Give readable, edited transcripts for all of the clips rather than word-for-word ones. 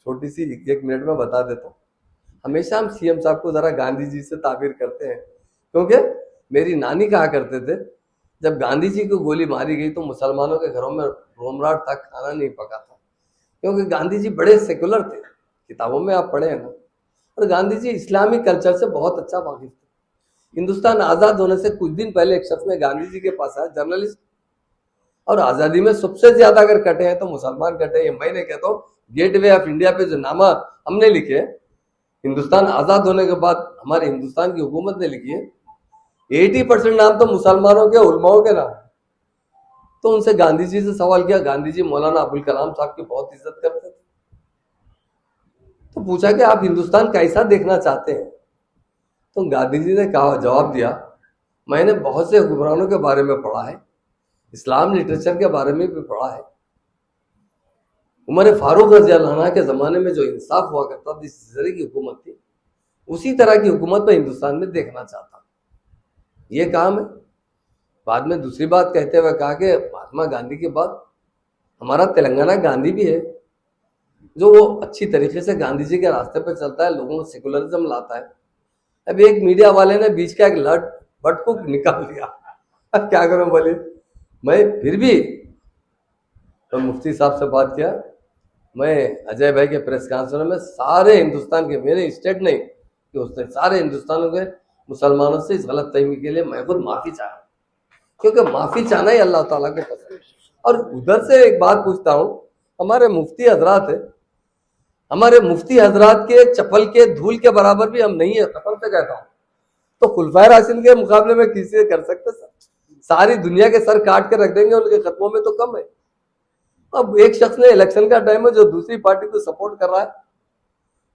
छोटी सी 1 मिनट में बता देता हूँ। हमेशा हम सीएम साहब को जरा गांधी जी से ताबीर करते हैं, क्योंकि मेरी नानी कहा करते थे जब गांधी जी को गोली मारी गई तो मुसलमानों के घरों में रोमराट था, खाना नहीं पका था, क्योंकि गांधी जी बड़े सेकुलर थे। किताबों में आप पढ़े हैं ना, और गांधी जी इस्लामिक कल्चर से बहुत अच्छा वाकिफ थे। हिंदुस्तान आजाद होने से कुछ दिन पहले एक शख्स ने गांधी जी के पास आया, जर्नलिस्ट, और आजादी में सबसे ज्यादा अगर कटे हैं तो मुसलमान कटे। ये मैं नहीं कहता हूँ, गेटवे ऑफ इंडिया पे जो नामा हमने लिखे, हिंदुस्तान आजाद होने के बाद हमारे हिंदुस्तान की हुकूमत ने लिखी है, 80% नाम तो मुसलमानों के, उलमाओं के नाम। तो उनसे गांधी जी से सवाल किया, गांधी जी मौलाना अबुल कलाम साहब की बहुत इज्जत करते थे, तो पूछा कि आप हिंदुस्तान कैसा देखना चाहते हैं? तो गांधी जी ने कहा, जवाब दिया, मैंने बहुत से हुक्मरानों के बारे में पढ़ा है, इस्लाम लिटरेचर के बारे में भी पढ़ा है। उमर फारूक रज़ी अल्लाह अन्हु के जमाने में जो इंसाफ हुआ करता था, जिस तरह की हुकूमत थी, उसी तरह की हुकूमत मैं हिंदुस्तान में देखना चाहता हूं। ये काम है। बाद में दूसरी बात कहते हुए कहा कि महात्मा गांधी के बाद हमारा तेलंगाना गांधी भी है, जो वो अच्छी तरीके से गांधी जी के रास्ते पर चलता है, लोगों को सेकुलरिज्म लाता है। अब एक मीडिया वाले ने बीच का एक बटकुक निकाल दिया, अब क्या करूं बोलिए। मैं फिर भी तो मुफ्ती साहब से बात किया, मैं अजय भाई के प्रेस कॉन्फ्रेंस में सारे हिंदुस्तान के, मेरे स्टेट नहीं कि उसने सारे हिंदुस्तान के मुसलमानों से इस गलत फहमी के लिए मैं खुद माफी चाह रहा हूँ, क्योंकि माफी चाहना ही अल्लाह ताला को पसंद है। और उधर से एक बात पूछता हूँ, हमारे मुफ्ती हजरात है, हमारे मुफ्ती हजरात के चप्पल के धूल के बराबर भी हम नहीं है, कसम से कहता हूँ। तो खुलफाए राशिदीन के मुकाबले में किसी कर सकते सर? सारी दुनिया के सर काट के रख देंगे, उनके खत्मों में तो कम है। अब एक शख्स ने इलेक्शन का टाइम है जो दूसरी पार्टी को सपोर्ट कर रहा है,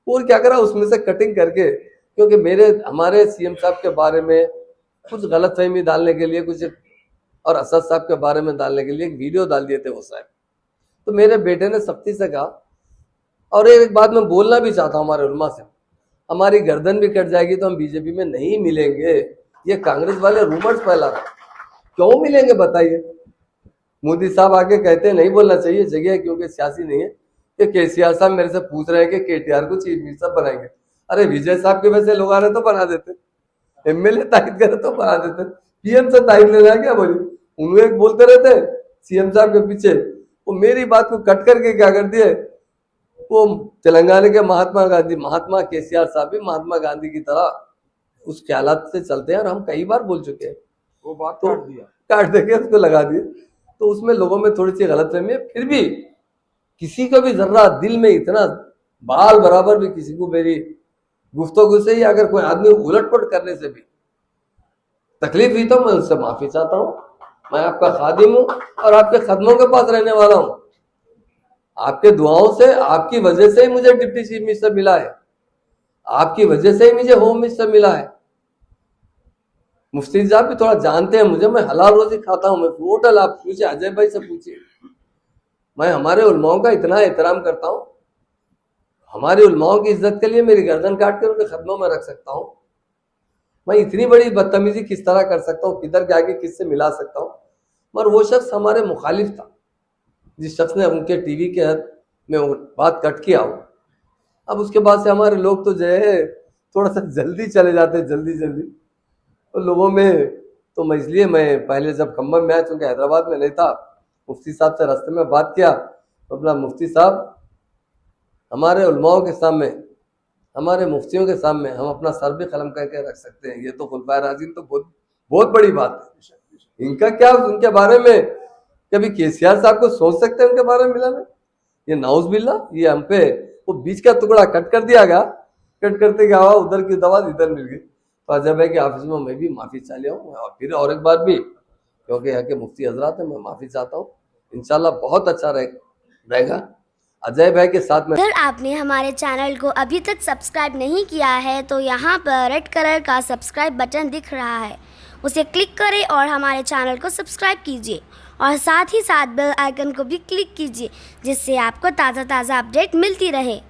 और क्या कर रहा है, उसमें से कटिंग करके, क्योंकि हमारे सीएम साहब के बारे में कुछ गलतफहमी डालने के लिए कुछ, और असद साहब के बारे में डालने के लिए एक वीडियो डाल दिए थे वो साहब। तो मेरे बेटे ने सख्ती से कहा, और एक बात मैं बोलना भी चाहता हूँ हमारे उलमा से, हमारी गर्दन भी कट जाएगी तो हम बीजेपी में नहीं मिलेंगे। ये कांग्रेस वाले रूमर्स फैला रहे, क्यों मिलेंगे बताइए? मोदी साहब आके कहते हैं नहीं बोलना चाहिए, जगह है क्योंकि सियासी नहीं है, कि केसीआर साहब मेरे से पूछ रहे हैं कि केटीआर को चीफ मिनिस्टर बनाएंगे। अरे विजय साहब के वैसे लोग आ रहे तो बना देते, एमएलए तारीफ करे तो बना देते, पीएम से तारीफ लेना क्या बोली? उन्हें एक बोलते रहते सीएम साहब के पीछे, वो मेरी बात को कट करके क्या कर दिए, वो तेलंगाना के महात्मा केसीआर साहब भी महात्मा गांधी की तरह उस ख्यालात से चलते हैं, और हम कई बार बोल चुके हैं, वो बात तो काट देके उसको लगा दिए। तो उसमें लोगों में थोड़ी सी गलतफहमी है। फिर भी किसी का भी जर्रा दिल में इतना बाल बराबर भी किसी को मेरी गुफ्तगू से, या अगर कोई आदमी उलटपट करने से भी तकलीफ हुई तो मैं उससे माफी चाहता हूँ। मैं आपका खादिम हूँ और आपके कदमों के पास रहने वाला हूँ। आपके दुआओं से, आपकी वजह से ही मुझे डिप्टी चीफ मिनिस्टर मिला है, आपकी वजह से ही मुझे होम मिनिस्टर मिला है। मुफ्ती साहब भी थोड़ा जानते हैं मुझे, मैं हलाल रोजी खाता हूँ, मैं टोटल, आप पूछिए अजय भाई से पूछिए, मैं हमारे उलमाओं का इतना एहतराम करता हूँ, हमारे उलमाओं की इज्जत के लिए मेरी गर्दन काट कर उनके खदमों में रख सकता हूँ। मैं इतनी बड़ी बदतमीजी किस तरह कर सकता हूँ, किधर के आगे किससे मिला सकता हूँ? मगर वो शख्स हमारे मुखालिफ था, जिस शख्स ने उनके टीवी के में बात कट किया हो। अब उसके बाद से हमारे लोग तो जो है थोड़ा सा जल्दी चले जाते हैं, जल्दी तो लोगों में, तो मैं इसलिए मैं पहले जब खम्बम में आया, चूंकि हैदराबाद में नहीं था, मुफ्ती साहब से रास्ते में बात किया, तो अपना मुफ्ती साहब हमारे उलमाओं के सामने, हमारे मुफ्तियों के सामने हम अपना सर भी कलम करके रख सकते हैं। ये तो खुलफाए राशिदीन तो बहुत बड़ी बात है। इनका क्या, उनके बारे में कभी केसीआर साहब को सोच सकते हैं उनके बारे में मिलाना? ये नाउज बिल्ला, ये हम पे वो बीच का टुकड़ा कट कर दिया गया, कट करते गया, उधर की दवा इधर मिल गई। तो अजय भाई के ऑफिस में मैं भी माफी चाह लिया हूँ, और फिर और एक बार भी, क्योंकि यहाँ के मुफ्ती हजरात है, मैं माफी चाहता हूँ। इंशाल्लाह बहुत अच्छा रहेगा अजय भाई के साथ में। अगर आपने हमारे चैनल को अभी तक सब्सक्राइब नहीं किया है तो यहाँ पर रेड कलर का सब्सक्राइब बटन दिख रहा है, उसे क्लिक करें और हमारे चैनल को सब्सक्राइब कीजिए, और साथ ही साथ बेल आइकन को भी क्लिक कीजिए, जिससे आपको ताज़ा अपडेट मिलती रहे।